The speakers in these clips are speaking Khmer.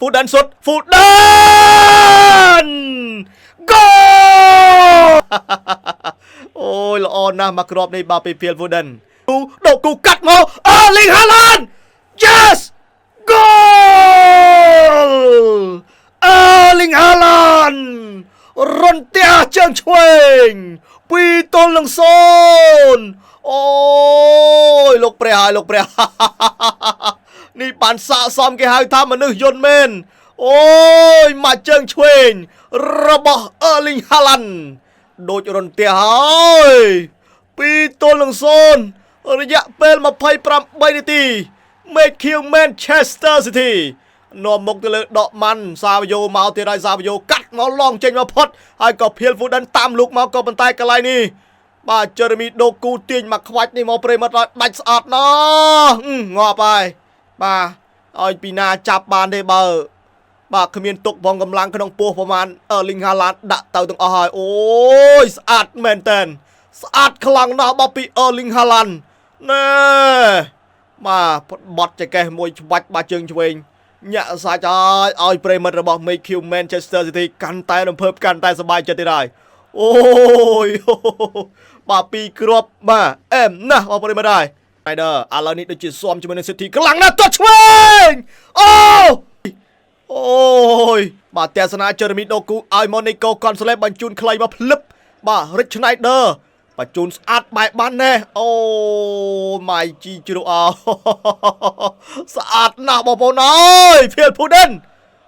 Foden សុទ្ធ Foden Goal អូយល្អណាស់មកគ្រាប់នេះបាទពី Phil Foden ដកគូកាត់មក Erling Haaland Yes Goal Erling Haaland រន្ទះជើងឆ្វេង2-0អូយលោកព្រះហើយលោកព្រះនេះបានស័ក្តិសមគេហៅថាមនុស្សយន្តមែនអូយមកជើងឆ្វេងរបស់ Erling Haaland ដូចរន្ទះហើយ2-0 រយៈពេល28នាទី Make you Manchester City នាំមុខទៅលើដកម៉ាន់សាវីយ៉ូមកទៀតហើយសាវីយ៉ូកាត់មកឡងចេញមកផុតហើយក៏ Phil Foden តាមលូកមកក៏ប៉ុន្តែកន្លែងនេះបាទ Jeremy Doku ទាញមកខ្វាច់នេះមកប្រិមិត្តឲ្យដាច់ស្អត់ណោះងាប់ហើយបាទឲ្យពីណាចាប់បានទេបើបាទគ្មានទុកផងកម្លាំងក្នុងពោះប្រហែល Erling Haaland ដាក់ទៅទាំងអស់ហើយអូយស្អាតមែនតើស្អាតខ្លាំងណាស់បាទពី Erling Haaland ណែបាទបត់ចកេះមួយច្បាច់បាទជើងឆ្វេងញាក់សាច់ឲ្យប្រិមិត្តរបស់ Make you Manchester City កាន់តែរំភើបកាន់តែសប្បាយចិត្តទៀតហើយអូយបាទពីរគ្រាប់បាទអែមណាស់បងប្រិមិត្តហើយ Rider ឥឡូវនេះដូចជាស៊ាំជាមួយនឹង City ខ្លាំងណាស់ទាត់ឆ្វេងអូយបាទទស្សនា Jeremy Doku ឲ្យ Monaco Gonzalez បញ្ជូនខ្លីមកភ្លឹបបាទ Rich Schneider បញ្ជូនស្អាតបែបបានណែអូម៉ៃជីជ្រុះស្អាតណាស់បងប្អូនអើយ Phil Foden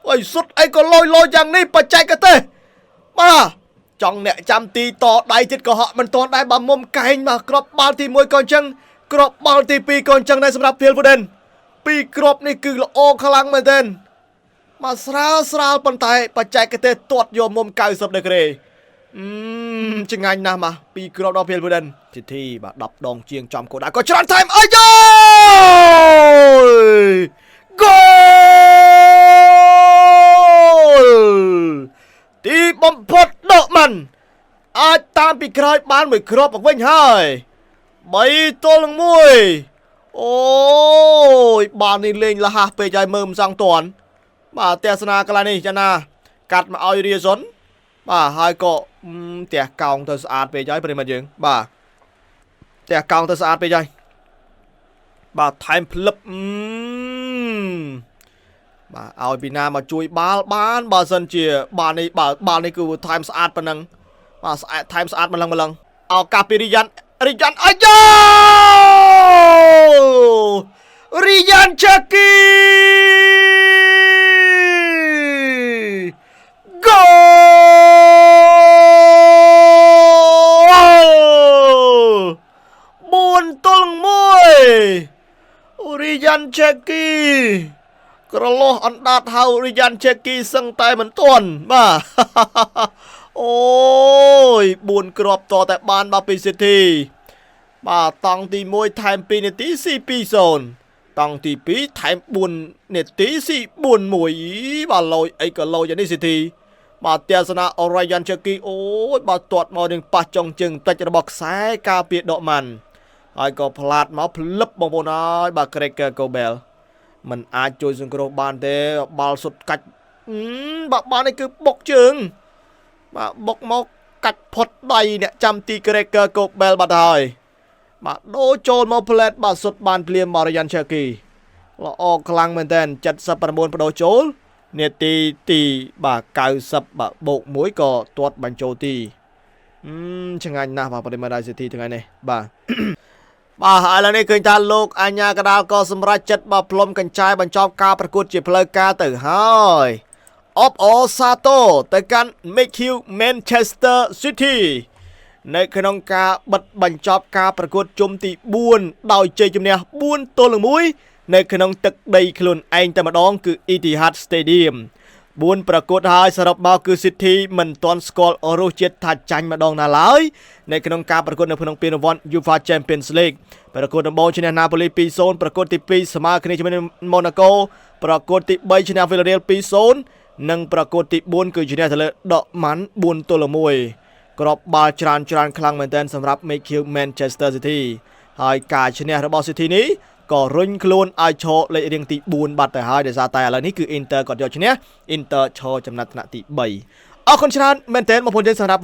អើយសុទ្ធអីក៏លយយ៉ាងនេះបច្ចេកទេសបាទចង់អ្នកចាំទីតដៃទៀតក៏ហក់មិនទាន់ដែរបើមុំកែងមកគ្រាប់បាល់ទី1ក៏អញ្ចឹងគ្រាប់បាល់ទី2ក៏អញ្ចឹងដែរសម្រាប់ Phil Foden ពីរគ្រាប់នេះគឺល្អខ្លាំងមែនទែនមកស្រាលប៉ុន្តែបច្ចេកទេសទាត់យកមុំ90ដឺក្រេឆ្ងាញ់ណាស់មកពីរគ្រាប់ដល់ Phil Foden ទីបាទ10ដងជាងចំគោលដៅក៏ច្រើនថែមអើយហ្គោលទីបំផុតដកម៉ាន់អាចតាមពីក្រោយបានមួយគ្រាប់មកវិញហើយ3-1អូយបាននេះលេងលះពេកហើយមើលមិនសងតាន់បាទទស្សនាកន្លែងនេះចាណាកាត់មកឲ្យរៀសុនបាទហើយក៏ផ្ទះកោងទៅស្អាតពេកហើយប្រិមិត្តយើងបាទផ្ទះកោងទៅស្អាតពេកហើយបាទថែមភ្លឹបបាទឲ្យពីណាមកជួយបាល់បានបើសិនជាបាល់នេះគឺថែមស្អាតប៉ុណ្ណឹងបាទថែមស្អាតម្លឹងឱកាសពីរីយ៉ាន់អាយ៉ូរីយ៉ាន់ចាគីហ្គោល4-1រីយ៉ាន់ចាគីក្រលោះអណ្ដាតហៅរីយ៉ាន់ជេគីសឹងតែមិនទាន់បាទអូយ4គ្រាប់តតែបានបាទពី City បាទតង់ទី1ថែម2នាទីស៊ី 2-0 តង់ទី2ថែម4នាទីស៊ី 4-1 បាទលយអីក៏លយយ៉ាងនេះ City បាទទស្សនា Ryan Cherky អូយបាទទាត់មកនឹងប៉ះចុងជើងតិចរបស់ខ្សែការពារដកម៉ាន់ហើយក៏ផ្លាតមកភ្លឹបបងប្អូនហើយបាទ Gregor Kobelមិនអាចជួយសង្គ្រោះបានទេបាល់សុទ្ធកាច់បាទបាល់នេះគឺបុកជើងបាទបុកមកកាច់ផុតដៃអ្នកចាំទី Gregor Kobel បាត់ហើយបាទដូរចូលមកផ្លែតបាទសុទ្ធបានភ្លាម Ryan Cherky ល្អខ្លាំងមែនតើ79បដូរចូលនាទីទីបាទ90បាទបូក1ក៏ទាត់បញ្ចូលទីឆ្ងាញ់ណាស់បាទប្រិមត្ត City ថ្ងៃនេះបាទបាទឥឡូវនេះឃើញថាលោកអញ្ញាកដាលក៏សម្រេចចិត្តបាទផ្លុំកញ្ចែបញ្ចប់ការប្រកួតជាផ្លូវការទៅហើយអបអូសាតូទៅកាន់ Make you Manchester City នៅក្នុងការបិទបញ្ចប់ការប្រកួតជុំទី4ដោយជ័យជំនះ4-1នៅក្នុងទឹកដីខ្លួនឯងតែម្ដងគឺ Etihad Stadium 4ប្រកួតហើយសរុបមកគឺ City មិនទាន់ស្គាល់រសជាតិថាចាញ់ម្ដងណាឡើយនៅក្នុងការប្រកួតនៅក្នុងពានរង្វាន់ UEFA Champions League ប្រកួតដំបូងឈ្នះ Napoli 2-0 ប្រកួតទី2ស្មើគ្នាជាមួយនឹង Monaco ប្រកួតទី3ឈ្នះ Villarreal 2-0 និងប្រកួតទី4គឺឈ្នះទៅលើ Dortmund 4-1 គ្រាប់បាល់ច្រើនខ្លាំងមែនទែនសម្រាប់ Make you Manchester City ហើយការឈ្នះរបស់ City នេះ ก็รุนคลูนไอโชเลยเรียงตีบูนบัตแต่หายเดี๋ยวซาแต่แล้วนี่คืออินเตอร์ก่อนเดียวชนะอินเตอร์โชจำนวนธนติใบเอาคนชนะเมนเทนมาพูดในสนาม